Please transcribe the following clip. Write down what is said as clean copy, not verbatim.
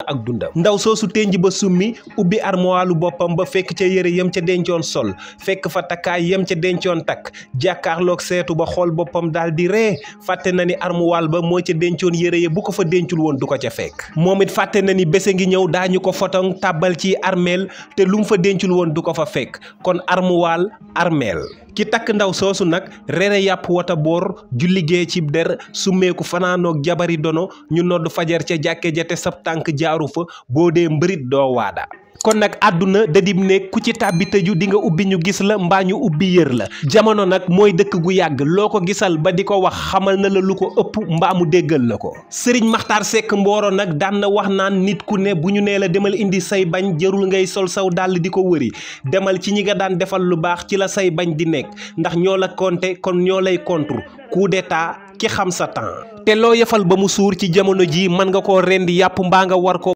ak dundam. ndaw soosu tenj ba summi ubbi armoiru boppam ba fekk ca yére yam ca dencoon sol fekk fa takkaay yam ca dencoon takk jàkkaarloog seetu ba xool boppam daal di ree fàtte na ni armoire ba moo ca dencoon yére ya bu ko fa dencul woon du ko ca fekk. moom it fàtte na ni bese ngi ñëw daañu ko fotong tàbbal ci armeel te lu mu fa dencul woon du ko fa fekk kon armuwaal armeel. ki takk ndaw soosu nag rere yàpp wata boor ju liggéey ci der summeeku fanaanoog jabari dono ñu nodd fajar ca jàkke ja te sab tànk jaaru fa boo dee mbërit doo waada. kon nag àdduna dadib ne ku ci tàbbi tëju di nga ubbi ñu gis la mbaa ñu ubbi yër la. jamono nag mooy dëkk gu yàgg loo ko gisal ba di ko wax xamal na la lu ko ëpp mbaa mu déggal la ko. Sëriñ Maxtaar Sekk Mbooro nag daan na wax naan nit ku ne bu ñu nee la demal indi say bañ jërul ngay sol saw dàll di ko wëri demal ci ñi nga daan defal lu baax ci la say bañ di nekk ndax ñoo la compter kon ñoo lay contre coup d'état ki xam sa temps. te loo yefal ba mu suur ci jamono ji mën nga koo rendi yàpp mbaa nga war ko